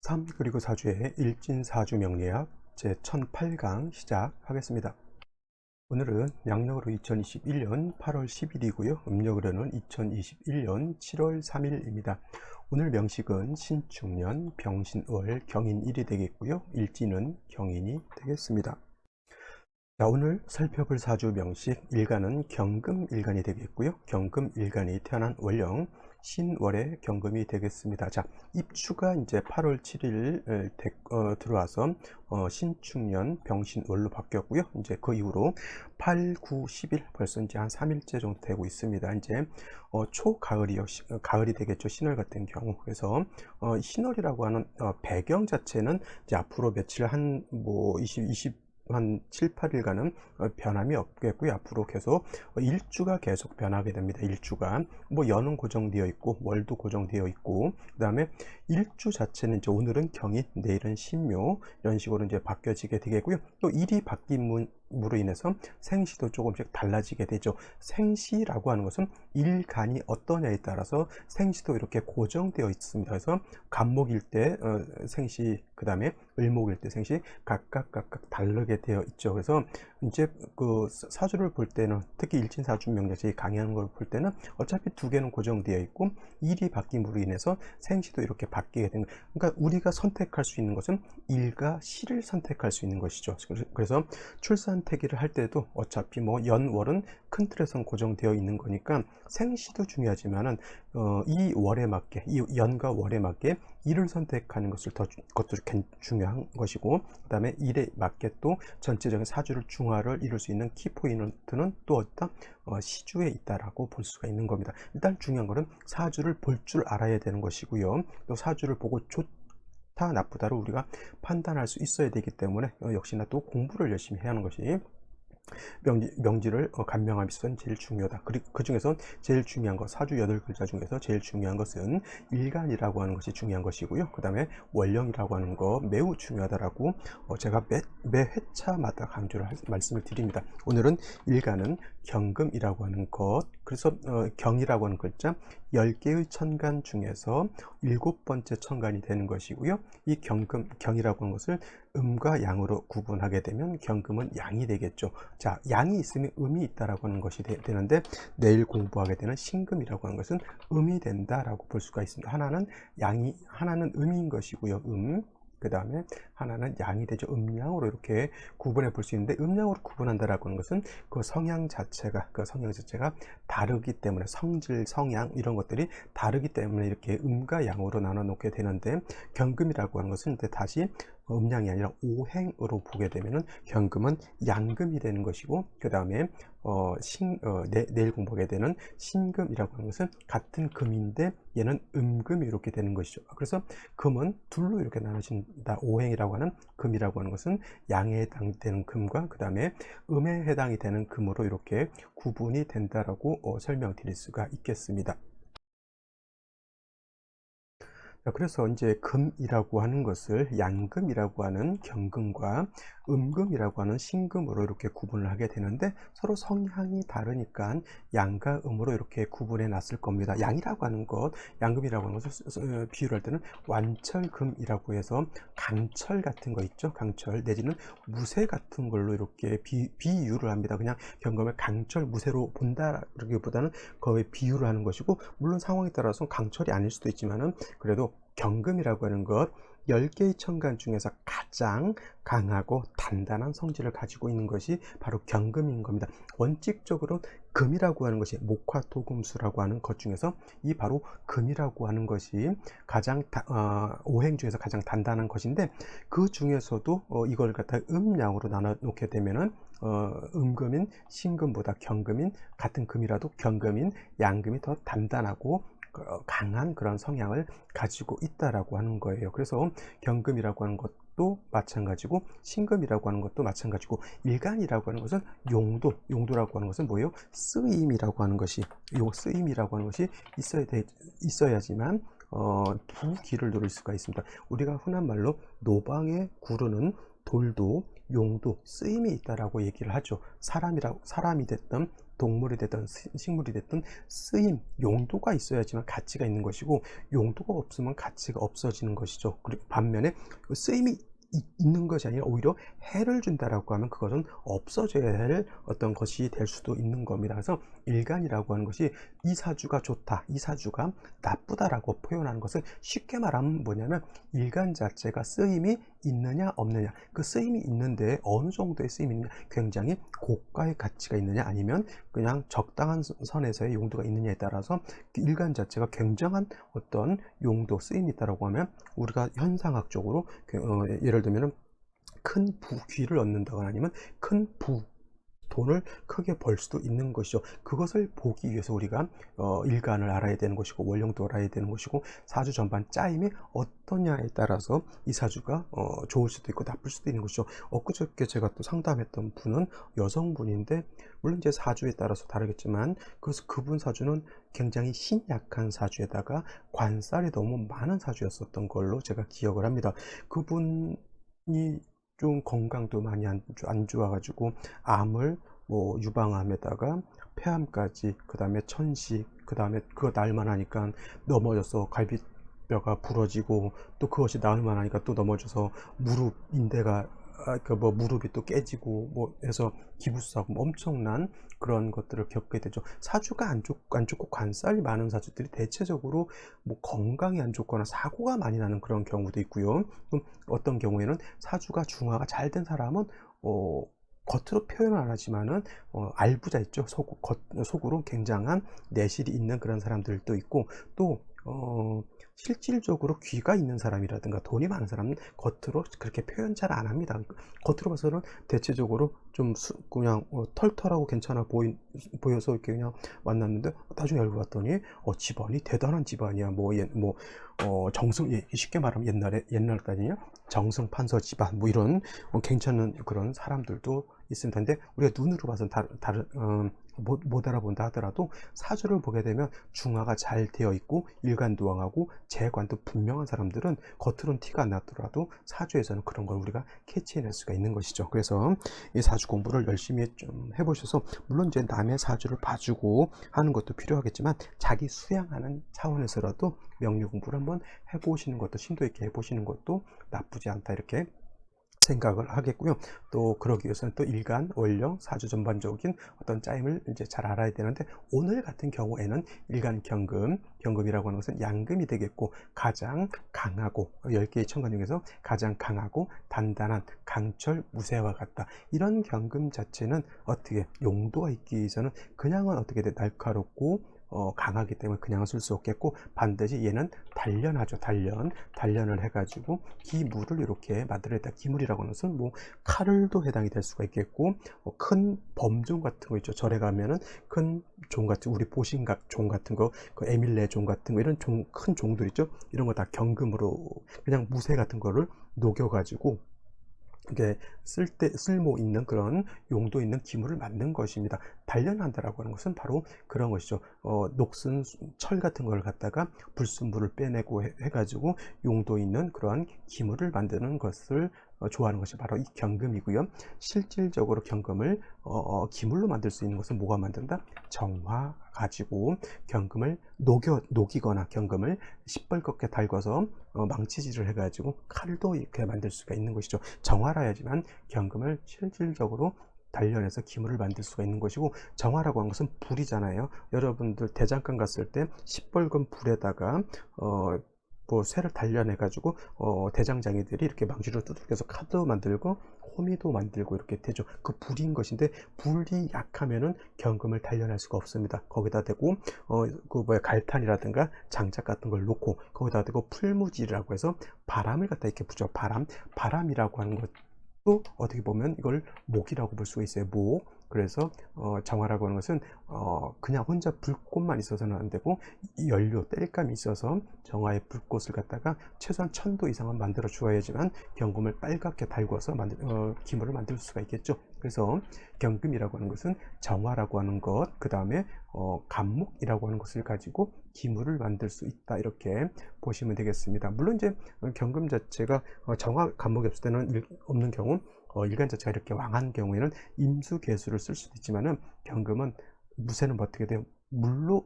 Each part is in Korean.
3 그리고 4주의 일진사주 명리학 제1008강 시작하겠습니다. 오늘은 양력으로 2021년 8월 10일이고요. 음력으로는 2021년 7월 3일입니다. 오늘 명식은 신축년, 병신월, 경인일이 되겠고요. 일진은 경인이 되겠습니다. 자, 오늘 살펴볼 사주 명식 일간은 경금일간이 되겠고요. 경금일간이 태어난 월령 신월의 경금이 되겠습니다. 자, 입추가 이제 8월 7일 들어와서 신축년 병신월로 바뀌었고요. 이제 그 이후로 8, 9, 10일 벌써 이제 한 3일째 정도 되고 있습니다. 이제 초가을이요. 가을이 되겠죠. 신월 같은 경우. 그래서 신월이라고 하는 배경 자체는 이제 앞으로 며칠 한 7, 8일간은 변함이 없겠고요. 앞으로 계속 일주가 계속 변하게 됩니다. 일주가 연은 고정되어 있고 월도 고정되어 있고, 그 다음에 일주 자체는 이제 오늘은 경인, 내일은 신묘, 이런 식으로 이제 바뀌어지게 되겠고요. 또 일이 바뀜으로 인해서 생시도 조금씩 달라지게 되죠. 생시라고 하는 것은 일간이 어떠냐에 따라서 생시도 이렇게 고정되어 있습니다. 그래서 간목일 때 생시, 그 다음에 을목일 때 생시 각각 다르게 되어 있죠. 그래서 이제 그 사주를 볼 때는, 특히 일진사주 명리학이 강의하는 걸 볼 때는 어차피 두 개는 고정되어 있고 일이 바뀜으로 인해서 생시도 이렇게 바뀌게 되는 거예요. 그러니까 우리가 선택할 수 있는 것은 일과 시를 선택할 수 있는 것이죠. 그래서 출산태기를 할 때도 어차피 연월은 큰 틀에선 고정되어 있는 거니까 생시도 중요하지만은 이 월에 맞게, 이 연과 월에 맞게 일을 선택하는 것도 중요한 것이고, 그 다음에 일에 맞게 또 전체적인 사주를 중화를 이룰 수 있는 키포인트는 또 어떤 시주에 있다라고 볼 수가 있는 겁니다. 일단 중요한 것은 사주를 볼 줄 알아야 되는 것이고요. 또 사주를 보고 좋다 나쁘다를 우리가 판단할 수 있어야 되기 때문에 역시나 또 공부를 열심히 해야 하는 것이 명지를 간명함이 있어서는 제일 중요하다. 그리고 그 중에서 제일 중요한 것, 사주 8글자 중에서 제일 중요한 것은 일간이라고 하는 것이 중요한 것이고요. 그 다음에 월령이라고 하는 거 매우 중요하다라고 제가 매 회차마다 말씀을 드립니다. 오늘은 일간은 경금이라고 하는 것, 그래서 경이라고 하는 글자 10개의 천간 중에서 7번째 천간이 되는 것이고요. 이 경이라고 하는 것을 음과 양으로 구분하게 되면 경금은 양이 되겠죠. 자, 양이 있으면 음이 있다라고 하는 것이 되는데, 내일 공부하게 되는 신금이라고 하는 것은 음이 된다라고 볼 수가 있습니다. 하나는 음인 것이고요. 그 다음에 하나는 양이 되죠. 음양으로 이렇게 구분해 볼 수 있는데, 음양으로 구분한다라고 하는 것은 그 성향 자체가 다르기 때문에, 성질, 성향 이런 것들이 다르기 때문에 이렇게 음과 양으로 나눠 놓게 되는데, 경금이라고 하는 것은 이제 다시 음양이 아니라 오행으로 보게 되면은 경금은 양금이 되는 것이고, 그 다음에 내일 공부하게 되는 신금이라고 하는 것은 같은 금인데 얘는 음금이 이렇게 되는 것이죠. 그래서 금은 둘로 이렇게 나눠진다. 오행이라고 하는 금이라고 하는 것은 양에 해당되는 금과 그 다음에 음에 해당이 되는 금으로 이렇게 구분이 된다라고 설명드릴 수가 있겠습니다. 그래서 이제 금이라고 하는 것을 양금이라고 하는 경금과 음금이라고 하는 신금으로 이렇게 구분을 하게 되는데, 서로 성향이 다르니까 양과 음으로 이렇게 구분해 놨을 겁니다. 양금이라고 하는 것을 비유를 할 때는 완철금이라고 해서 강철 같은 거 있죠. 강철 내지는 무쇠 같은 걸로 이렇게 비유를 합니다. 그냥 경금을 강철, 무쇠로 본다라기보다는 거의 비유를 하는 것이고, 물론 상황에 따라서 강철이 아닐 수도 있지만은 그래도 경금이라고 하는 것 10개의 천간 중에서 가장 강하고 단단한 성질을 가지고 있는 것이 바로 경금인 겁니다. 원칙적으로 금이라고 하는 것이 목화토금수라고 하는 것 중에서 이 바로 금이라고 하는 것이 오행 중에서 가장 단단한 것인데, 그 중에서도 이걸 갖다 음양으로 나눠 놓게 되면은 음금인 신금보다 경금인, 같은 금이라도 경금인 양금이 더 단단하고 강한 그런 성향을 가지고 있다라고 하는 거예요. 그래서 경금이라고 하는 것도 마찬가지고 신금이라고 하는 것도 마찬가지고, 일간이라고 하는 것은 용도라고 하는 것은 뭐예요? 쓰임이라고 하는 것이 있어야지만 두 기를 누릴 수가 있습니다. 우리가 흔한 말로 노방에 구르는 돌도 용도, 쓰임이 있다라고 얘기를 하죠. 사람이 됐든 동물이 됐든 식물이 됐든 쓰임, 용도가 있어야지만 가치가 있는 것이고, 용도가 없으면 가치가 없어지는 것이죠. 그리고 반면에 그 쓰임이 있는 것이 아니라 오히려 해를 준다라고 하면 그것은 없어져야 할 어떤 것이 될 수도 있는 겁니다. 그래서 일간이라고 하는 것이 이 사주가 좋다, 이 사주가 나쁘다라고 표현하는 것을 쉽게 말하면 뭐냐면, 일간 자체가 쓰임이 있느냐 없느냐, 그 쓰임이 있는데 어느 정도의 쓰임이 있느냐, 굉장히 고가의 가치가 있느냐, 아니면 그냥 적당한 선에서의 용도가 있느냐에 따라서 그 일간 자체가 굉장한 어떤 용도, 쓰임이 있다라고 하면, 우리가 현상학적으로 예를 들면 큰 부귀를 얻는다거나 아니면 큰 돈을 크게 벌 수도 있는 것이죠. 그것을 보기 위해서 우리가 일간을 알아야 되는 것이고, 월령도 알아야 되는 것이고, 사주 전반 짜임이 어떠냐에 따라서 이 사주가 좋을 수도 있고 나쁠 수도 있는 것이죠. 엊그저께 제가 또 상담했던 분은 여성분인데, 물론 이제 사주에 따라서 다르겠지만 그분 사주는 굉장히 신약한 사주에다가 관살이 너무 많은 사주였었던 걸로 제가 기억을 합니다. 그분이 좀 건강도 많이 안 좋아가지고 암을 뭐 유방암에다가 폐암까지, 그 다음에 천식, 그 다음에 그거 나을만 하니까 넘어져서 갈비뼈가 부러지고, 또 그것이 나을만 하니까 또 넘어져서 무릎 인대가 뭐 무릎이 또 깨지고 뭐 해서 기부스하고 뭐 엄청난 그런 것들을 겪게 되죠. 사주가 안 좋고 관살이 많은 사주들이 대체적으로 뭐 건강이 안 좋거나 사고가 많이 나는 그런 경우도 있고요. 어떤 경우에는 사주가 중화가 잘 된 사람은 겉으로 표현을 안 하지만은 알부자 있죠. 속으로 굉장한 내실이 있는 그런 사람들도 있고, 또 실질적으로 귀가 있는 사람이라든가 돈이 많은 사람은 겉으로 그렇게 표현 잘 안 합니다. 겉으로 봐서는 대체적으로 좀 그냥 털털하고 괜찮아 보여서 이렇게 그냥 만났는데, 나중에 알고 봤더니 집안이 대단한 집안이야. 정승, 쉽게 말하면 옛날 따지냐 정승 판서 집안, 뭐 이런 괜찮은 그런 사람들도 있습니다. 근데 우리가 눈으로 봐서는 못 알아본다 하더라도 사주를 보게 되면 중화가 잘 되어 있고 일관도왕하고 재관도 분명한 사람들은 겉으로는 티가 안 나더라도 사주에서는 그런 걸 우리가 캐치해낼 수가 있는 것이죠. 그래서 이 사주 공부를 열심히 좀 해보셔서, 물론 이제 남의 사주를 봐주고 하는 것도 필요하겠지만 자기 수양하는 차원에서라도 명리 공부를 한번 해보시는 것도, 심도 있게 해보시는 것도 나쁘지 않다, 이렇게 생각을 하겠고요. 또 그러기 위해서는 또 일간, 월령, 사주 전반적인 어떤 짜임을 이제 잘 알아야 되는데, 오늘 같은 경우에는 일간 경금이라고 하는 것은 양금이 되겠고, 가장 강하고 10개의 천간 중에서 가장 강하고 단단한 강철 무쇠와 같다. 이런 경금 자체는 어떻게 용도가 있기 위해서는 그냥은 어떻게 돼 날카롭고 강하기 때문에 그냥 쓸 수 없겠고, 반드시 얘는 단련하죠. 단련을 해가지고 기물을 이렇게 만들어냈다. 기물이라고 하는 것은 뭐 칼도 해당이 될 수가 있겠고, 큰 범종 같은 거 있죠. 절에 가면은 큰 종 같은, 우리 보신각 종 같은 거, 그 에밀레 종 같은 거, 이런 큰 종들 있죠. 이런 거 다 경금으로 그냥 무쇠 같은 거를 녹여가지고 이게 쓸모 있는 그런 용도 있는 기물을 만든 것입니다. 단련한다라고 하는 것은 바로 그런 것이죠. 녹슨 철 같은 걸 갖다가 불순물을 빼내고 해가지고 용도 있는 그러한 기물을 만드는 것을 좋아하는 것이 바로 이 경금이고요. 실질적으로 경금을 기물로 만들 수 있는 것은 뭐가 만든다? 정화 가지고 경금을 녹이거나 경금을 시뻘겋게 달궈서 망치질을 해가지고 칼도 이렇게 만들 수가 있는 것이죠. 정화라 해야지만 경금을 실질적으로 단련해서 기물을 만들 수가 있는 것이고, 정화라고 하는 것은 불이잖아요. 여러분들 대장간 갔을 때 시뻘건 불에다가 뭐 쇠를 단련해 가지고 대장장이들이 이렇게 망치로 두들겨서 칼도 만들고 호미도 만들고 이렇게 되죠. 그 불인 것인데, 불이 약하면은 경금을 단련할 수가 없습니다. 거기다 대고 갈탄이라든가 장작 같은 걸 놓고 거기다 대고 풀무질이라고 해서 바람을 갖다 이렇게 부죠. 바람이라고 하는 것도 어떻게 보면 이걸 목이라고 볼 수가 있어요. 목. 그래서 정화라고 하는 것은 그냥 혼자 불꽃만 있어서는 안 되고, 이 연료 땔감이 있어서 정화의 불꽃을 갖다가 최소한 1000도 이상은 만들어 주어야지만 경금을 빨갛게 달궈서 기물을 만들 수가 있겠죠. 그래서 경금이라고 하는 것은 정화라고 하는 것, 그 다음에 간목이라고 하는 것을 가지고 기물을 만들 수 있다, 이렇게 보시면 되겠습니다. 물론 이제 경금 자체가 정화 간목이 없을 때는 없는 경우, 일간 자체가 이렇게 왕한 경우에는 임수 개수를 쓸 수도 있지만은, 경금은 무쇠는 뭐 어떻게 돼요? 물로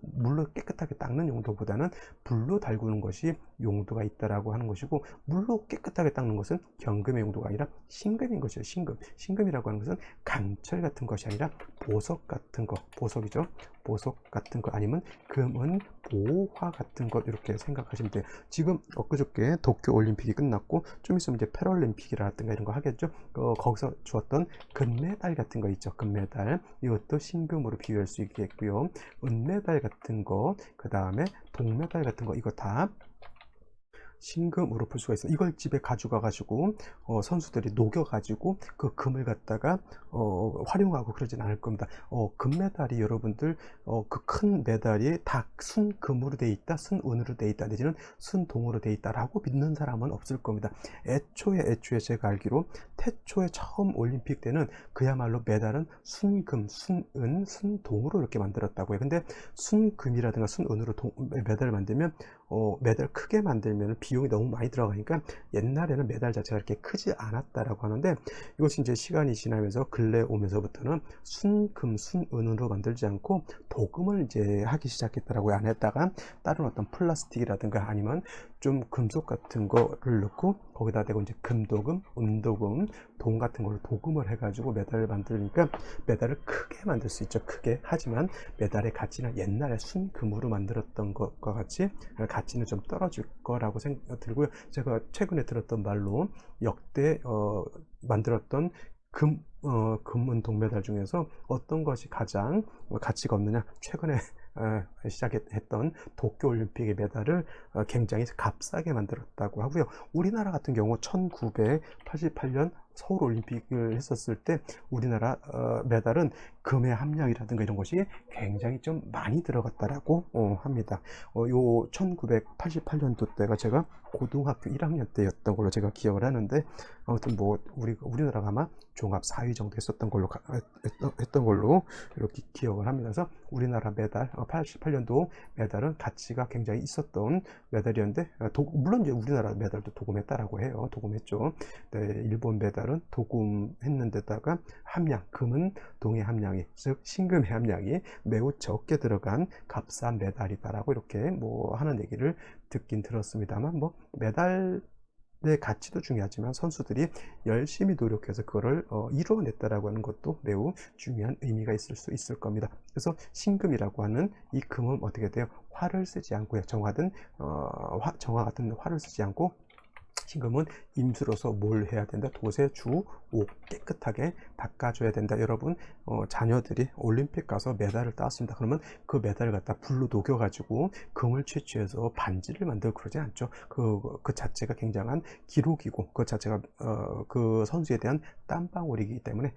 깨끗하게 닦는 용도보다는 불로 달구는 것이 용도가 있다라고 하는 것이고, 물로 깨끗하게 닦는 것은 경금의 용도가 아니라 신금인 것이죠. 신금이라고 하는 것은 강철 같은 것이 아니라 보석 같은 거, 보석이죠. 보석 같은 거, 아니면 금은 보화 같은 것, 이렇게 생각하시면 돼요. 지금 엊그저께 도쿄 올림픽이 끝났고 좀 있으면 이제 패럴림픽이라든가 이런 거 하겠죠. 거기서 주었던 금메달 같은 거 있죠. 금메달, 이것도 신금으로 비교할 수 있겠고요. 은메달 같은 거, 그 다음에 동메달 같은 거, 이거 다 신금으로 풀 수가 있어요. 이걸 집에 가져가 가지고 선수들이 녹여 가지고 그 금을 갖다가 활용하고 그러진 않을 겁니다. 금메달이 여러분들 그 큰 메달이 다 순금으로 돼 있다, 순은으로 돼 있다, 내지는 순동으로 돼 있다라고 믿는 사람은 없을 겁니다. 애초에 제가 알기로 태초에 처음 올림픽 때는 그야말로 메달은 순금, 순은, 순동으로 이렇게 만들었다고 해요. 근데 순금이라든가 순은으로 메달을 만들면 메달 크게 만들면 비용이 너무 많이 들어가니까 옛날에는 메달 자체가 이렇게 크지 않았다라고 하는데, 이것이 이제 시간이 지나면서 근래 오면서부터는 순금, 순은으로 만들지 않고 도금을 이제 하기 시작했다라고 안 했다가 다른 어떤 플라스틱이라든가 아니면 좀 금속 같은 거를 넣고 거기다 대고 이제 금도금, 은도금, 동 같은 걸로 도금을 해가지고 메달을 만들니까 메달을 크게 만들 수 있죠. 크게. 하지만 메달의 가치는 옛날에 순금으로 만들었던 것과 같이 가치는 좀 떨어질 거라고 생각 들고요. 제가 최근에 들었던 말로 역대 만들었던 금은 동메달 중에서 어떤 것이 가장 가치가 없느냐, 최근에 시작했던 도쿄올림픽의 메달을 굉장히 값싸게 만들었다고 하고요. 우리나라 같은 경우 1988년 서울올림픽을 했었을 때 우리나라 메달은 금의 함량이라든가 이런 것이 굉장히 좀 많이 들어갔다라고 합니다. 요 1988년도 때가 제가 고등학교 1학년 때였던 걸로 제가 기억을 하는데, 아무튼 뭐 우리나라가 아마 종합 4위 정도 했었던 걸로 했던 걸로 이렇게 기억을 합니다. 그래서 우리나라 메달 88년도 메달은 가치가 굉장히 있었던 메달이었는데, 물론 이제 우리나라 메달도 도금했다라고 해요. 도금했죠. 네, 일본 메달은 도금했는데다가 함량, 금은 동의 함량이, 즉 신금의 함량이 매우 적게 들어간 값싼 메달이다라고 이렇게 뭐 하는 얘기를 듣긴 들었습니다만, 뭐 메달의 가치도 중요하지만 선수들이 열심히 노력해서 그거를 이루어냈다라고 하는 것도 매우 중요한 의미가 있을 수 있을 겁니다. 그래서 신금이라고 하는 이 금은 어떻게 돼요? 활을 쓰지 않고요. 정화 같은 활을 쓰지 않고, 신금은 임수로서 뭘 해야 된다? 도세, 주, 옥 깨끗하게 닦아줘야 된다. 여러분 자녀들이 올림픽 가서 메달을 따왔습니다. 그러면 그 메달을 갖다 불로 녹여가지고 금을 채취해서 반지를 만들고 그러지 않죠. 그 자체가 굉장한 기록이고 그 자체가 그 선수에 대한 땀방울이기 때문에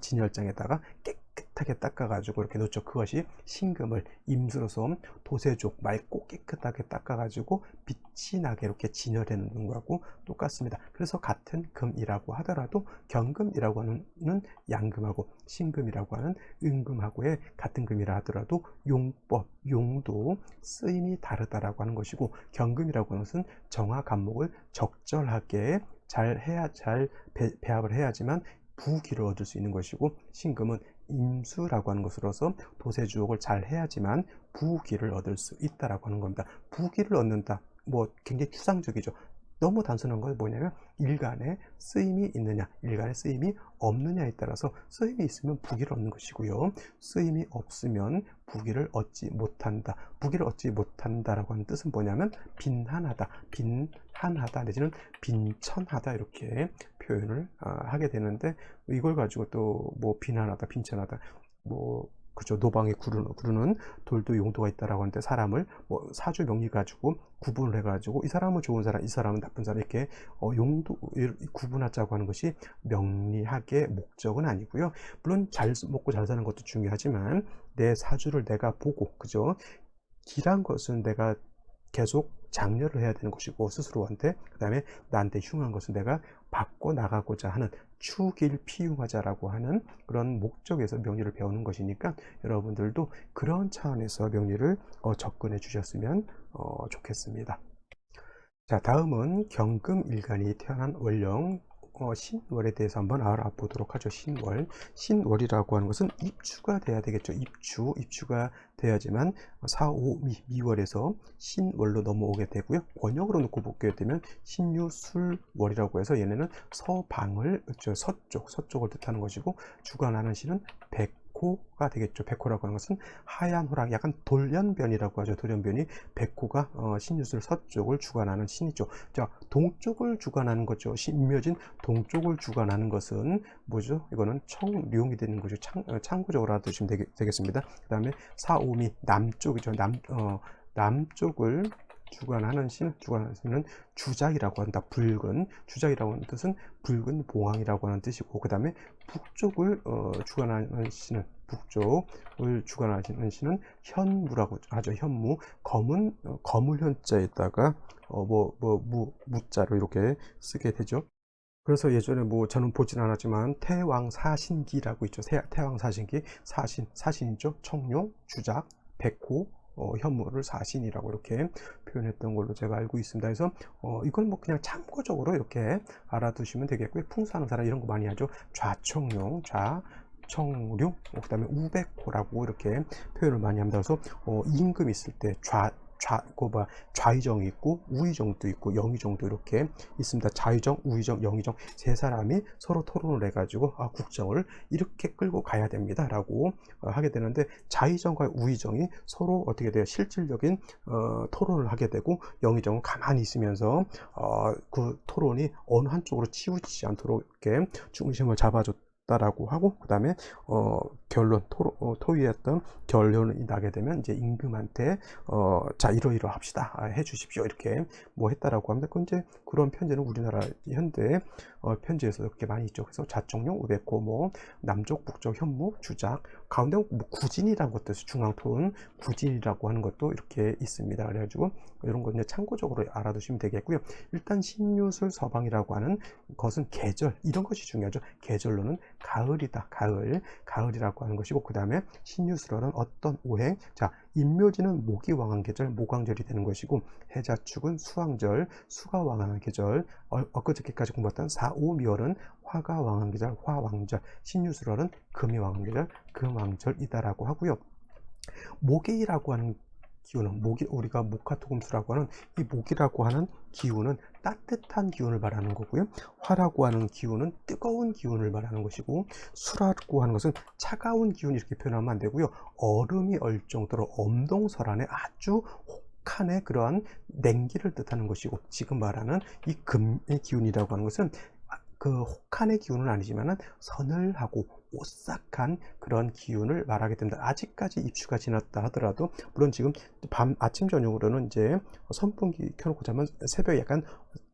진열장에다가 깨끗하게 닦아가지고 이렇게 놓죠. 그것이 신금을 임수로서 도세족 맑고 깨끗하게 닦아가지고 빛이 나게 이렇게 진열해 놓는 거하고 똑같습니다. 그래서 같은 금이라고 하더라도 경금이라고 하는 양금하고 신금이라고 하는 은금하고의 같은 금이라 하더라도 용법, 용도, 쓰임이 다르다라고 하는 것이고, 경금이라고 하는 것은 정화 간목을 적절하게 잘 배합을 해야지만 부귀를 얻을 수 있는 것이고, 신금은 임수라고 하는 것으로서 도세주옥을 잘 해야지만 부귀를 얻을 수 있다라고 하는 겁니다. 부귀를 얻는다, 뭐 굉장히 추상적이죠. 너무 단순한 건 뭐냐면 일간에 쓰임이 있느냐, 일간에 쓰임이 없느냐에 따라서 쓰임이 있으면 부귀를 얻는 것이고요. 쓰임이 없으면 부귀를 얻지 못한다. 부귀를 얻지 못한다라고 하는 뜻은 뭐냐면 빈한하다, 내지는 빈천하다, 이렇게 표현을 하게 되는데, 이걸 가지고 또 뭐 빈한하다, 빈천하다, 뭐 그죠, 노방에 구르는 돌도 용도가 있다라고 하는데, 사람을 뭐 사주 명리 가지고 구분을 해가지고 이 사람은 좋은 사람, 이 사람은 나쁜 사람, 이렇게 용도 구분하자고 하는 것이 명리학의 목적은 아니고요. 물론 잘 먹고 잘 사는 것도 중요하지만 내 사주를 내가 보고, 그죠, 길한 것은 내가 계속 장려를 해야 되는 것이고 스스로한테, 그 다음에 나한테 흉한 것은 내가 바꿔 나가고자 하는 추길피용하자라고 하는 그런 목적에서 명리를 배우는 것이니까, 여러분들도 그런 차원에서 명리를 접근해 주셨으면 좋겠습니다. 자, 다음은 경금일간이 태어난 원령 신월에 대해서 한번 알아보도록 하죠. 신월이라고 하는 것은 입추가 돼야 되겠죠. 입추가 돼야지만 4, 5, 미월에서 신월로 넘어오게 되고요. 번역으로 놓고 보게 되면 신유술월이라고 해서 얘네는 서방을, 서쪽을 뜻하는 것이고, 주관하는 신은 백호가 되겠죠. 백호라고 하는 것은 하얀 호랑, 약간 돌연변이라고 하죠. 돌연변이. 백호가 신유술 서쪽을 주관하는 신이죠. 자, 동쪽을 주관하는 거죠. 신묘진 동쪽을 주관하는 것은 뭐죠? 이거는 청룡이 되는 거죠. 참고적으로 알아두시면 되겠습니다. 그 다음에 사오미 남쪽이죠. 남쪽을 주관하는 신은 주작이라고 한다. 주작이라고 하는 뜻은 붉은 봉황이라고 하는 뜻이고, 그 다음에 북쪽을 주관하는 신은 현무라고 하죠. 현무. 거물 현자에다가 무자로 이렇게 쓰게 되죠. 그래서 예전에 저는 보진 않았지만 태왕사신기라고 있죠. 태왕사신기, 사신이죠. 청룡, 주작, 백호, 현무를 사신이라고 이렇게 표현했던 걸로 제가 알고 있습니다. 그래서 이건 그냥 참고적으로 이렇게 알아두시면 되겠고요. 풍수하는 사람 이런 거 많이 하죠. 좌청룡, 그 다음에 우백호라고 이렇게 표현을 많이 합니다. 그래서 임금 있을 때 좌의정이 있고 우의정도 있고 영의정도 이렇게 있습니다. 좌의정, 우의정, 영의정 세 사람이 서로 토론을 해가지고 국정을 이렇게 끌고 가야 됩니다 라고 하게 되는데, 좌의정과 우의정이 서로 어떻게 돼요? 실질적인 토론을 하게 되고, 영의정은 가만히 있으면서 그 토론이 어느 한쪽으로 치우치지 않도록 이렇게 중심을 잡아줬다라고 하고, 그 다음에 토의했던 결론이 나게 되면 이제 임금한테 자 이러이러 합시다, 해주십시오, 이렇게 했다라고 합니다. 이제 그런 편지는 우리나라 현대 편지에서 그렇게 많이 있죠. 그래서 좌청룡, 우백호, 남쪽, 북쪽, 현무, 주작, 가운데 구진이라는 것도 있어요. 중앙톤 구진이라고 하는 것도 이렇게 있습니다. 그래가지고 이런 거 이제 참고적으로 알아두시면 되겠고요. 일단 신유술 서방이라고 하는 것은 계절, 이런 것이 중요하죠. 계절로는 가을이다, 가을이라고 하는 것이고, 그 다음에 신유술월은 어떤 오행, 자 임묘지는 모기 왕한 계절, 모광절이 되는 것이고, 해자축은 수왕절, 수가 왕한 계절, 엊그저께까지 공부했던 4, 5, 미월은 화가 왕한 계절, 화왕절, 신유술월은 금이 왕한 계절, 금왕절이다라고 하고요. 모기라고 하는 기운은 우리가 목화토금수라고 하는 이 모기라고 하는 기운은 따뜻한 기운을 말하는 거고요. 화라고 하는 기운은 뜨거운 기운을 말하는 것이고, 수라고 하는 것은 차가운 기운, 이렇게 표현하면 안 되고요. 얼음이 얼 정도로 엄동설한의 아주 혹한의 그러한 냉기를 뜻하는 것이고, 지금 말하는 이 금의 기운이라고 하는 것은 그 혹한의 기운은 아니지만은 서늘하고 오싹한 그런 기운을 말하게 됩니다. 아직까지 입추가 지났다 하더라도, 물론 지금 아침 저녁으로는 이제 선풍기 켜놓고 자면 새벽에 약간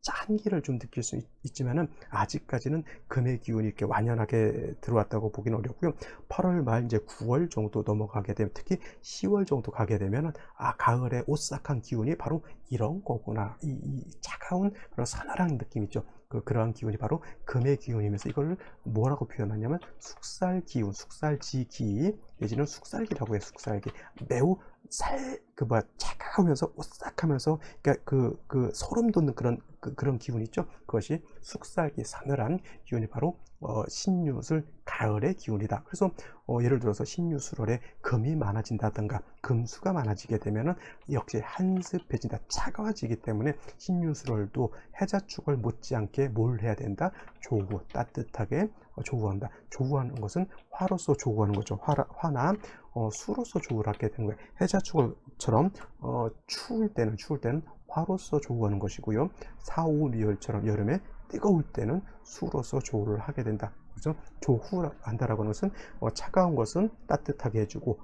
짠기를 좀 느낄 수 있지만은, 아직까지는 금의 기운이 이렇게 완연하게 들어왔다고 보기는 어렵고요. 8월 말 이제 9월 정도 넘어가게 되면, 특히 10월 정도 가게 되면은 가을의 오싹한 기운이 바로 이런 거구나, 이 차가운 그런 서늘한 느낌 있죠. 그러한 기운이 바로 금의 기운이면서, 이걸 뭐라고 표현하냐면 숙살기운, 숙살지기 내지는 숙살기라고 해요. 숙살기. 매우 차가우면서 오싹하면서, 그러니까 그 소름 돋는 그런 기운 있죠. 그것이 숙살기, 서늘한 기운이 바로 신유술 가을의 기운이다. 그래서 예를 들어서 신유술월에 금이 많아진다든가 금수가 많아지게 되면은 역시 한습해진다, 차가워지기 때문에 신유술월도 해자축을 못지않게 뭘 해야 된다? 조후, 따뜻하게 조후한다. 조후하는 것은 화로서 조후하는 거죠. 화나 수로서 조후를 하게 되는 거예요. 해자축처럼 추울 때는 화로서 조후하는 것이고요. 4, 5, 미월처럼 여름에 뜨거울 때는 수로서 조후를 하게 된다. 그래서 조후한다라고 하는 것은 차가운 것은 따뜻하게 해주고,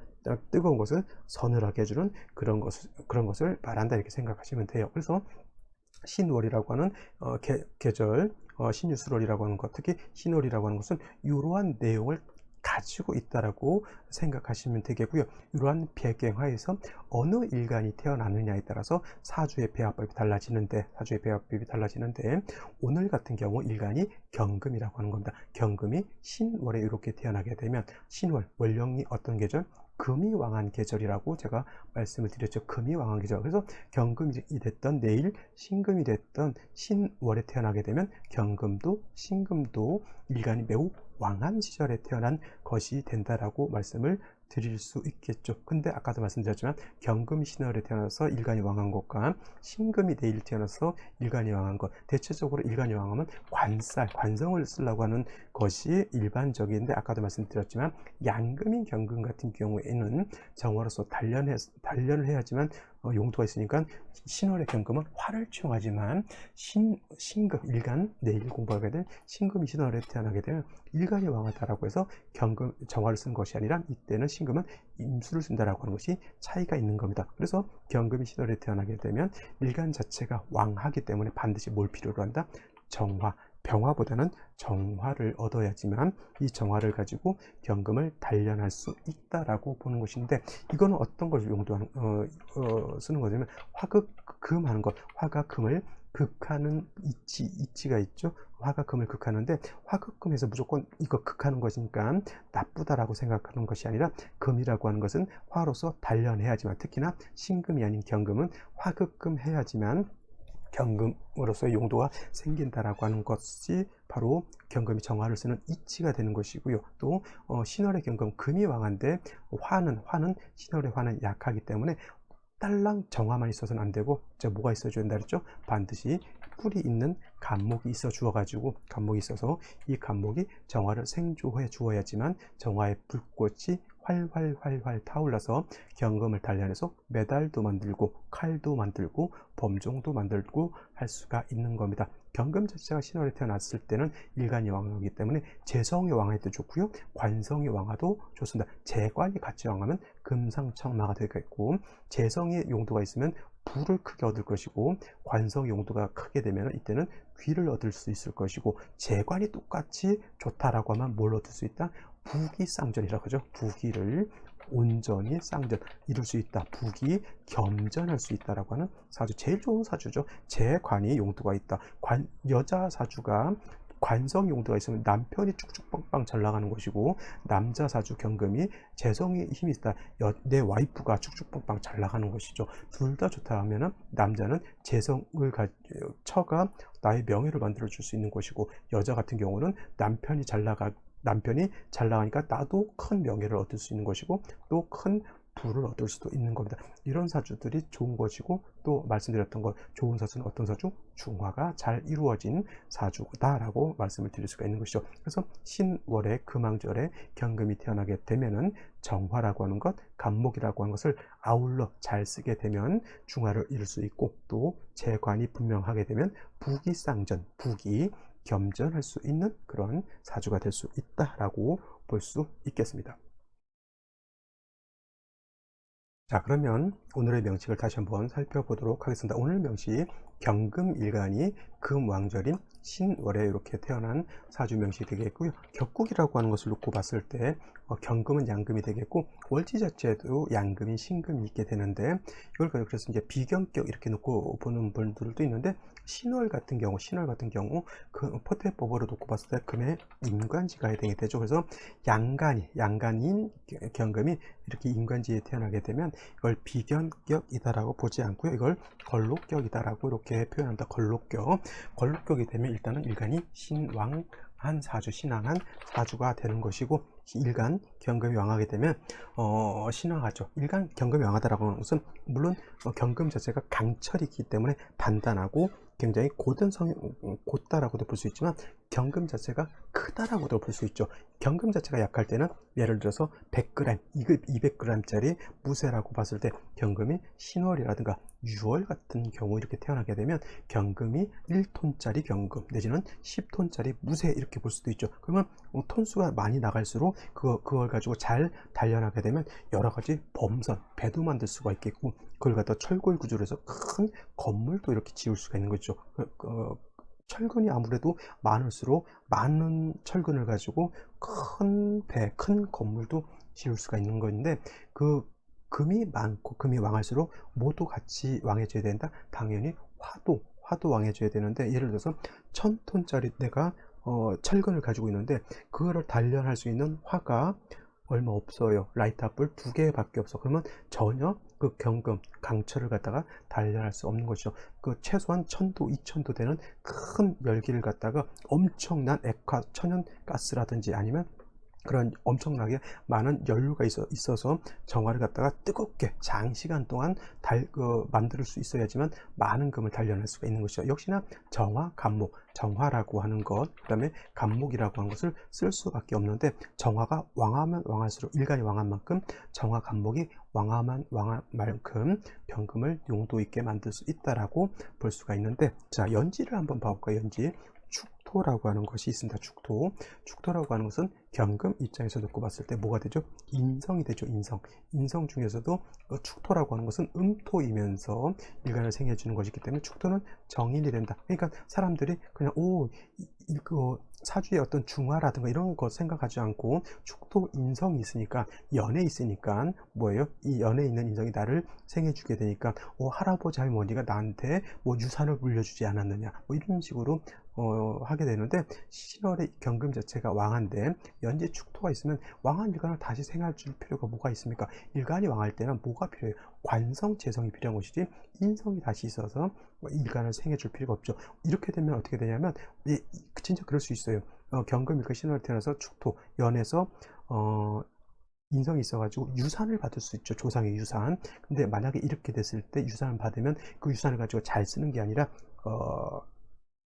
뜨거운 것은 서늘하게 해주는 그런 것을 말한다, 이렇게 생각하시면 돼요. 그래서 신월이라고 하는 계절, 신유술월이라고 하는 것, 특히 신월이라고 하는 것은 이러한 내용을 가지고 있다라고 생각하시면 되겠고요. 이러한 배경하에서 어느 일간이 태어나느냐에 따라서 사주의 배합법이 달라지는데, 오늘 같은 경우 일간이 경금이라고 하는 겁니다. 경금이 신월에 이렇게 태어나게 되면, 신월, 월령이 어떤 계절? 금이 왕한 계절이라고 제가 말씀을 드렸죠. 금이 왕한 계절. 그래서 경금이 됐던 내일 신금이 됐던 신월에 태어나게 되면 경금도 신금도 일간이 매우 왕한 시절에 태어난 것이 된다라고 말씀을 드릴 수 있겠죠. 근데 아까도 말씀드렸지만 경금 신월에 태어나서 일간이 왕한 것과 신금이 내일 태어나서 일간이 왕한 것, 대체적으로 일간이 왕하면 관성을 쓰려고 하는 것이 일반적인데, 아까도 말씀드렸지만 양금인 경금 같은 경우에는 정화로서 단련을 해야지만 용도가 있으니까 신월의 경금은 화를 취용하지만 신금 일간, 내일 공부하게 될 신금이 신월에 태어나게 되면 일간이 왕하다라고 해서 경금 정화를 쓴 것이 아니라 이때는 신금은 임수를 쓴다라고 하는 것이 차이가 있는 겁니다. 그래서 경금이 신월에 태어나게 되면 일간 자체가 왕하기 때문에 반드시 뭘 필요로 한다? 정화, 병화보다는 정화를 얻어야지만 이 정화를 가지고 경금을 단련할 수 있다라고 보는 것인데, 이거는 어떤 걸 용도하는 쓰는 거냐면 화극금하는 것, 화가 금을 극하는 이치가 있죠. 화가 금을 극하는데, 화극금에서 무조건 이거 극하는 것이니까 나쁘다라고 생각하는 것이 아니라, 금이라고 하는 것은 화로서 단련해야지만, 특히나 신금이 아닌 경금은 화극금 해야지만 경금으로서의 용도가 생긴다라고 하는 것이 바로 경금이 정화를 쓰는 이치가 되는 것이고요. 또 신월의 경금 금이 왕한데 화는 신월의 화는 약하기 때문에 딸랑 정화만 있어서는 안 되고, 뭐가 있어줘야 된다 그랬죠? 반드시 뿔이 있는 간목이 있어 주어가지고, 간목이 있어서 이 간목이 정화를 생조해 주어야지만 정화의 불꽃이 활활 타올라서 경금을 단련해서 메달도 만들고 칼도 만들고 범종도 만들고 할 수가 있는 겁니다. 경금 자체가 신월에 태어났을 때는 일간이 왕하기 때문에 재성이 왕해도 좋고요, 관성이 왕하도 좋습니다. 재관이 같이 왕하면 금상첨화가 되겠고, 재성의 용도가 있으면 부를 크게 얻을 것이고, 관성의 용도가 크게 되면 이때는 귀를 얻을 수 있을 것이고, 재관이 똑같이 좋다라고 하면 뭘 얻을 수 있다? 부귀쌍전이라고 하죠. 부귀를 온전히 쌍전 이룰 수 있다, 부귀 겸전할 수 있다라고 하는 사주, 제일 좋은 사주죠. 재관이 용도가 있다. 여자 사주가 관성 용도가 있으면 남편이 쭉쭉 빵빵 잘 나가는 것이고, 남자 사주 경금이 재성에 힘이 있다, 내 와이프가 쭉쭉 빵빵 잘 나가는 것이죠. 둘 다 좋다 하면은 남자는 재성을 처가 나의 명예를 만들어 줄 수 있는 것이고, 여자 같은 경우는 남편이 잘 나가니까 나도 큰 명예를 얻을 수 있는 것이고, 또 큰 부를 얻을 수도 있는 겁니다. 이런 사주들이 좋은 것이고, 또 말씀드렸던 것, 좋은 사주는 어떤 사주? 중화가 잘 이루어진 사주다라고 말씀을 드릴 수가 있는 것이죠. 그래서 신월의 금왕절에 경금이 태어나게 되면은 정화라고 하는 것, 간목이라고 하는 것을 아울러 잘 쓰게 되면 중화를 이룰 수 있고, 또 재관이 분명하게 되면 부귀쌍전, 부귀 겸전할 수 있는 그런 사주가 될 수 있다라고 볼 수 있겠습니다. 자, 그러면 오늘의 명식을 다시 한번 살펴보도록 하겠습니다. 오늘 명식, 경금일간이 금왕절인 신월에 이렇게 태어난 사주 명식이 되겠고요. 격국이라고 하는 것을 놓고 봤을 때 경금은 양금이 되겠고, 월지 자체도 양금인 신금이 있게 되는데, 이걸 그래서 이제 비경격 이렇게 놓고 보는 분들도 있는데, 신월 같은 경우 그 포태법으로 놓고 봤을 때 금의 임관지가 해당이 되죠. 그래서 양간인 경금이 이렇게 임관지에 태어나게 되면 이걸 비견격이다라고 보지 않고요, 이걸 걸록격이다라고 이렇게 표현합니다. 걸록격이 되면 일단은 일간이 신왕한 사주, 신왕한 사주가 되는 것이고, 일간 경금이 왕하게 되면 신왕하죠. 일간 경금이 왕하다라고 하는 것은 물론 경금 자체가 강철이기 때문에 단단하고 굉장히 곧다라고도 볼 수 있지만, 경금 자체가 크다라고도 볼 수 있죠. 경금 자체가 약할 때는 예를 들어서 100g, 200g짜리 무쇠라고 봤을 때 경금이 신월이라든가 6월 같은 경우 이렇게 태어나게 되면 경금이 1톤짜리 경금 내지는 10톤짜리 무쇠 이렇게 볼 수도 있죠. 그러면 톤수가 많이 나갈수록 그걸 가지고 잘 단련하게 되면 여러 가지 범선, 배도 만들 수가 있겠고, 그걸 갖다 철골 구조로 해서 큰 건물도 이렇게 지을 수가 있는 거죠. 철근이 아무래도 많을수록 많은 철근을 가지고 큰 건물도 지을 수가 있는 건데, 그 금이 많고 금이 왕할수록 모두 같이 왕해져야 된다? 당연히 화도 왕해져야 되는데, 예를 들어서 1000톤짜리 내가 철근을 가지고 있는데 그거를 단련할 수 있는 화가 얼마 없어요. 라이트업을 2개밖에 없어. 그러면 전혀 그 경금, 강철을 갖다가 단련할 수 없는 것이죠. 그 최소한 1000도, 2000도 되는 큰 열기를 갖다가 엄청난 액화, 천연가스라든지 아니면 그런 엄청나게 많은 연료가 있어서 정화를 갖다가 뜨겁게 장시간 동안 만들 수 있어야지만 많은 금을 단련할 수가 있는 것이죠. 역시나 정화, 간목, 정화라고 하는 것, 그 다음에 간목이라고 하는 것을 쓸 수밖에 없는데, 정화가 왕하면 왕할수록, 일간이 왕한 만큼 정화, 간목이 왕하면 왕한 만큼 병금을 용도 있게 만들 수 있다라고 볼 수가 있는데, 자, 연지를 한번 봐볼까요? 연지. 축토라고 하는 것이 있습니다. 축토라고 하는 것은 경금 입장에서 놓고 봤을 때 뭐가 되죠? 인성이 되죠. 인성 중에서도 축토라고 하는 것은 음토이면서 일간을 생해주는 것이기 때문에 축토는 정인이 된다. 그러니까 사람들이 그냥 이거 사주의 어떤 중화라든가 이런 거 생각하지 않고 축토 인성이 있으니까, 연에 있으니까 뭐예요? 이 연에 있는 인성이 나를 생해주게 되니까 할아버지 할머니가 나한테 뭐 유산을 물려주지 않았느냐, 뭐 이런 식으로 하게 되는데, 신월의 경금 자체가 왕한데 연재 축토가 있으면 왕한 일간을 다시 생할 줄 필요가 뭐가 있습니까? 일간이 왕할 때는 뭐가 필요해요? 관성, 재성이 필요한 것이지 인성이 다시 있어서 일간을 생해 줄 필요가 없죠. 이렇게 되면 어떻게 되냐면, 진짜 그럴 수 있어요. 경금일간 신월에 태어나서 축토, 연에서 인성이 있어가지고 유산을 받을 수 있죠. 조상의 유산. 근데 만약에 이렇게 됐을 때 유산을 받으면 그 유산을 가지고 잘 쓰는 게 아니라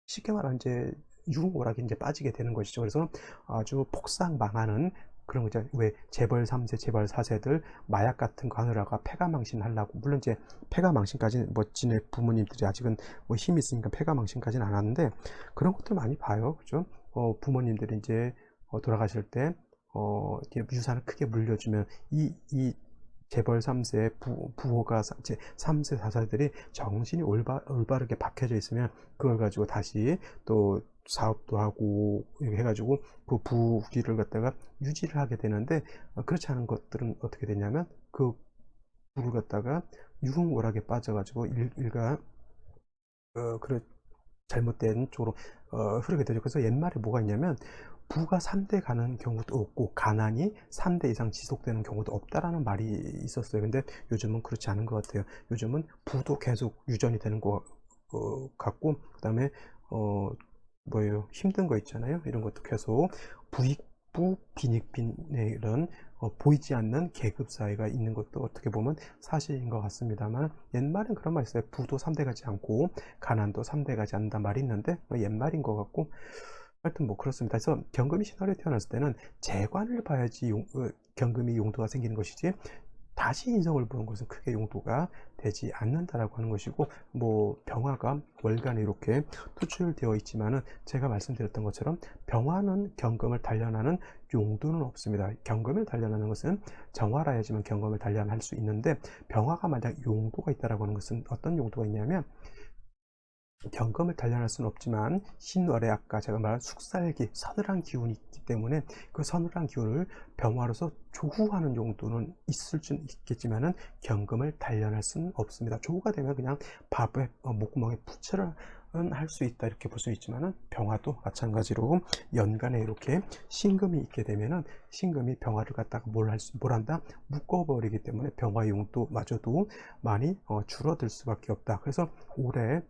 쉽게 말하면 이제 유흥오락에 이제 빠지게 되는 것이죠. 그래서 아주 폭삭 망하는 그런 거죠. 왜 재벌 3세, 재벌 4세들 마약 같은 거 하느라가 폐가망신 하려고, 물론 이제 폐가망신까지는 지네 부모님들이 아직은 뭐 힘이 있으니까 폐가망신까지는 안 하는데, 그런 것들 많이 봐요. 그죠? 부모님들이 이제 돌아가실 때 유산을 크게 물려주면 이 재벌 3세 부호가 3세 4세들이 정신이 올바르게 박혀져 있으면 그걸 가지고 다시 또 사업도 하고 이렇게 해가지고 그 부귀를 갖다가 유지를 하게 되는데, 그렇지 않은 것들은 어떻게 되냐면 그 부를 갖다가 유흥오락에 빠져가지고 일가 그런 잘못된 쪽으로 흐르게 되죠. 그래서 옛말에 뭐가 있냐면, 부가 3대 가는 경우도 없고 가난이 3대 이상 지속되는 경우도 없다라는 말이 있었어요. 근데 요즘은 그렇지 않은 것 같아요. 요즘은 부도 계속 유전이 되는 것 같고, 그 다음에 뭐예요, 힘든 거 있잖아요. 이런 것도 계속 부익부 빈익빈의 이런 보이지 않는 계급 사회가 있는 것도 어떻게 보면 사실인 것 같습니다만, 옛말엔 그런 말이 있어요. 부도 3대 가지 않고 가난도 3대 가지 않는다 말이 있는데, 옛말인 것 같고, 하여튼 뭐 그렇습니다. 그래서 경금이 신월에 태어났을 때는 재관을 봐야지 경금이 용도가 생기는 것이지, 다시 인성을 보는 것은 크게 용도가 되지 않는다라고 하는 것이고, 뭐 병화가 월간에 이렇게 투출되어 있지만은 제가 말씀드렸던 것처럼 병화는 경금을 단련하는 용도는 없습니다. 경금을 단련하는 것은 정화라 야지만 경금을 단련할 수 있는데, 병화가 만약 용도가 있다라고 하는 것은 어떤 용도가 있냐면, 경금을 단련할 수는 없지만 신월에 아까 제가 말한 숙살기, 서늘한 기운이 있기 때문에 그 서늘한 기운을 병화로서 조후하는 용도는 있을 수는 있겠지만은 경금을 단련할 수는 없습니다. 조후가 되면 그냥 밥에 목구멍에 부채를 할 수 있다, 이렇게 볼 수 있지만은 병화도 마찬가지로 연간에 이렇게 신금이 있게 되면은 신금이 병화를 갖다가 뭘 한다? 묶어버리기 때문에 병화 용도마저도 많이 줄어들 수밖에 없다. 그래서 올해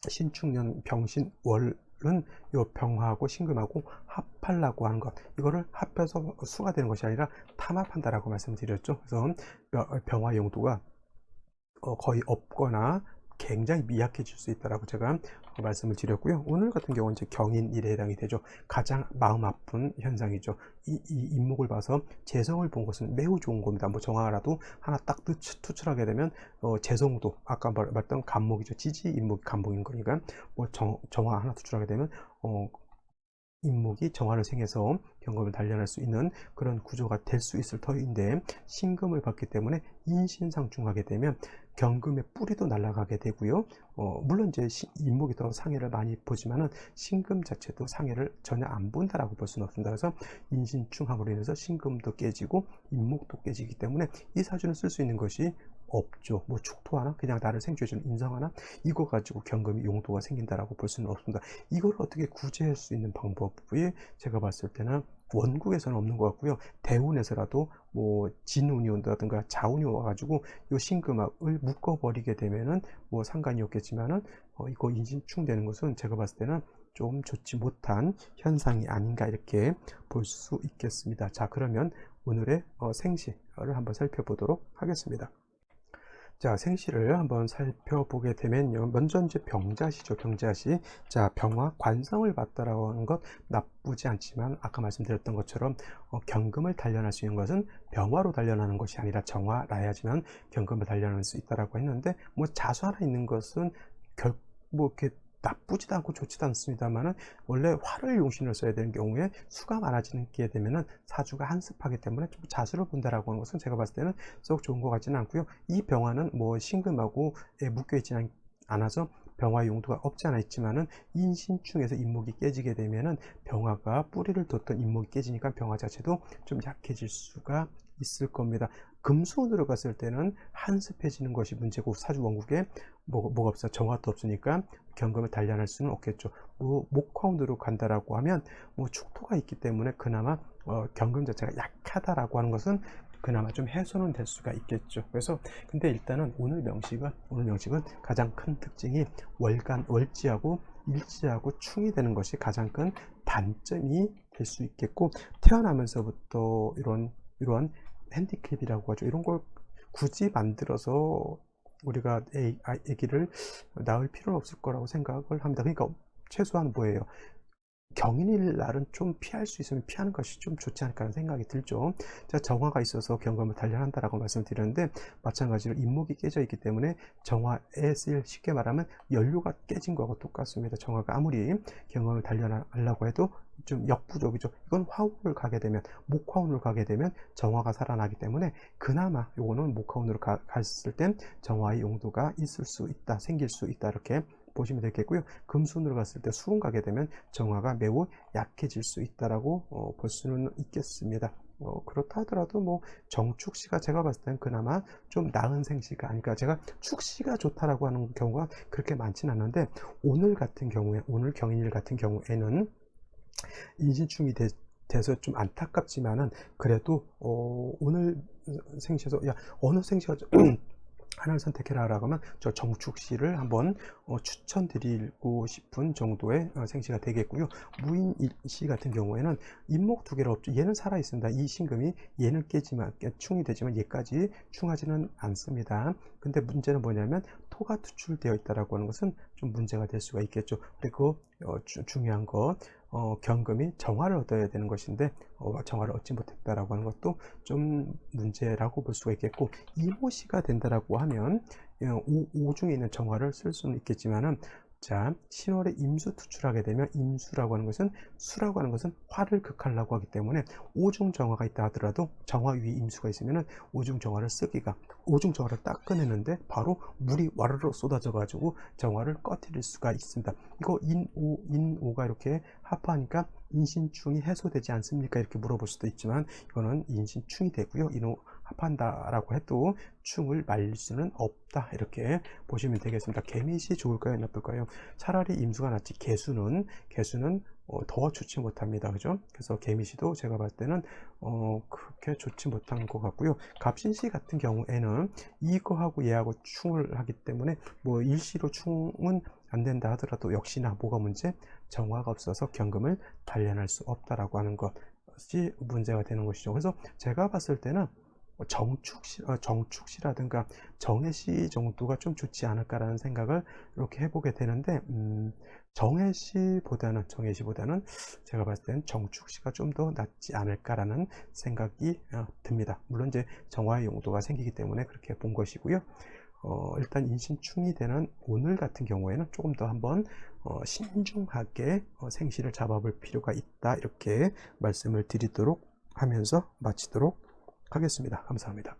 신축년 병신월은 요 병화하고 신금하고 합하려고 하는 것, 이거를 합해서 수가 되는 것이 아니라 탐합한다라고 말씀드렸죠. 그래서 병화 용도가 거의 없거나 굉장히 미약해질 수 있다라고 제가 말씀을 드렸고요. 오늘 같은 경우는 이제 경인일에 해당이 되죠. 가장 마음 아픈 현상이죠. 이 인목을 봐서 재성을 본 것은 매우 좋은 겁니다. 뭐 정화라도 하나 딱 투출하게 되면 재성도 아까 말했던 간목이죠. 지지 인목이 간목인 거니까 뭐 정화 하나 투출하게 되면 인목이 정화를 생해서 경금을 단련할 수 있는 그런 구조가 될 수 있을 터인데, 신금을 받기 때문에 인신상중하게 되면 경금의 뿌리도 날아가게 되고요. 물론 이제 인목이 더 상해를 많이 보지만은 신금 자체도 상해를 전혀 안 본다라고 볼 수는 없습니다. 그래서 인신충함으로 인해서 신금도 깨지고 인목도 깨지기 때문에 이 사주는 쓸 수 있는 것이 없죠. 뭐 축토하나 그냥 나를 생주해주는 인성하나 이거 가지고 경금이 용도가 생긴다라고 볼 수는 없습니다. 이걸 어떻게 구제할 수 있는 방법이 제가 봤을 때는 원국에서는 없는 것 같고요. 대운에서라도 뭐 진운이 온다든가 자운이 와가지고 이 신금학을 묶어버리게 되면은 뭐 상관이 없겠지만은 이거 인신충 되는 것은 제가 봤을 때는 좀 좋지 못한 현상이 아닌가 이렇게 볼 수 있겠습니다. 자, 그러면 오늘의 생시를 한번 살펴보도록 하겠습니다. 자, 생시를 한번 살펴보게 되면요. 먼저 이제 병자시죠. 병자시. 자, 병화 관성을 받다라고 하는 것 나쁘지 않지만 아까 말씀드렸던 것처럼 경금을 단련할 수 있는 것은 병화로 단련하는 것이 아니라 정화라야지만 경금을 단련할 수 있다라고 했는데 뭐 자수 하나 있는 것은 뭐 이렇게 나쁘지도 않고 좋지도 않습니다만은 원래 화를 용신을 써야 되는 경우에 수가 많아지는 게 되면은 사주가 한습하기 때문에 좀 자수를 본다라고 하는 것은 제가 봤을 때는 썩 좋은 것 같지는 않고요. 이 병화는 뭐 신금하고 묶여 있지는 않아서 병화 용도가 없지 않아 있지만은 인신충에서 인목이 깨지게 되면은 병화가 뿌리를 뒀던 인목이 깨지니까 병화 자체도 좀 약해질 수가 있을 겁니다. 금수운으로 갔을 때는 한습해지는 것이 문제고 사주 원국에 뭐가 없어 정화도 없으니까 경금을 단련할 수는 없겠죠. 뭐 목화운으로 간다라고 하면 뭐 축토가 있기 때문에 그나마 경금 자체가 약하다라고 하는 것은 그나마 좀 해소는 될 수가 있겠죠. 그래서 근데 일단은 오늘 명식은 가장 큰 특징이 월지하고 일지하고 충이 되는 것이 가장 큰 단점이 될 수 있겠고 태어나면서부터 이런 핸디캡이라고 하죠. 이런 걸 굳이 만들어서 우리가 아기를 낳을 필요는 없을 거라고 생각을 합니다. 그러니까 최소한 뭐예요? 경인일 날은 좀 피할 수 있으면 피하는 것이 좀 좋지 않을까 하는 생각이 들죠. 자, 정화가 있어서 경금을 단련한다라고 말씀드렸는데 마찬가지로 인목이 깨져 있기 때문에 정화에 쓰일 쉽게 말하면 연료가 깨진 거하고 똑같습니다. 정화가 아무리 경금을 단련하려고 해도 좀 역부족이죠. 이건 화운을 가게 되면 목화운으로 가게 되면 정화가 살아나기 때문에 그나마 요거는 목화운으로 갔을 땐 정화의 용도가 있을 수 있다, 생길 수 있다 이렇게 보시면 되겠고요. 금순으로 갔을 때 수운 가게 되면 정화가 매우 약해질 수 있다라고 볼 수는 있겠습니다. 그렇다 하더라도 뭐 정축시가 제가 봤을 때는 그나마 좀 나은 생시가 아닐까. 제가 축시가 좋다라고 하는 경우가 그렇게 많지는 않은데 오늘 경인일 같은 경우에는 인신충이 돼서 좀 안타깝지만은 그래도 오늘 생시에서 야 어느 생시가 하나를 선택해라 라고 하면 저 정축시를 한번 추천드리고 싶은 정도의 생시가 되겠고요. 무인시 같은 경우에는 인목 두 개를 없죠. 얘는 살아 있습니다. 이 신금이 얘는 충이 되지만 얘까지 충하지는 않습니다. 근데 문제는 뭐냐면 토가 투출되어 있다라고 하는 것은 좀 문제가 될 수가 있겠죠. 그리고 중요한 거 경금이 정화를 얻어야 되는 것인데 정화를 얻지 못했다라고 하는 것도 좀 문제라고 볼 수가 있겠고 이모시가 된다라고 하면 오중에 있는 정화를 쓸 수는 있겠지만은 자, 신월에 임수 투출하게 되면 임수라고 하는 것은 수라고 하는 것은 화를 극하려고 하기 때문에 오중 정화가 있다 하더라도 정화 위에 임수가 있으면은 오중 정화를 오중 정화를 딱 꺼내는데 바로 물이 와르르 쏟아져 가지고 정화를 꺼뜨릴 수가 있습니다. 이거 인오가 이렇게 합하니까 인신충이 해소되지 않습니까? 이렇게 물어볼 수도 있지만 이거는 인신충이 되고요. 인오 합한다라고 해도 충을 말릴 수는 없다 이렇게 보시면 되겠습니다. 개미시 좋을까요? 나쁠까요? 차라리 임수가 낫지 개수는 더 좋지 못합니다. 그죠? 그래서 개미시도 제가 봤을 때는 그렇게 좋지 못한 것 같고요. 갑신시 같은 경우에는 이거하고 얘하고 충을 하기 때문에 뭐 일시로 충은 안 된다 하더라도 역시나 뭐가 문제? 정화가 없어서 경금을 단련할 수 없다라고 하는 것이 문제가 되는 것이죠. 그래서 제가 봤을 때는 정축시라든가 정해시 정도가 좀 좋지 않을까라는 생각을 이렇게 해보게 되는데 정해시보다는 제가 봤을 때는 정축시가 좀 더 낫지 않을까라는 생각이 듭니다. 물론 이제 정화의 용도가 생기기 때문에 그렇게 본 것이고요. 일단 인신충이 되는 오늘 같은 경우에는 조금 더 한번 신중하게 생시를 잡아볼 필요가 있다 이렇게 말씀을 드리도록 하면서 마치도록 하겠습니다. 감사합니다.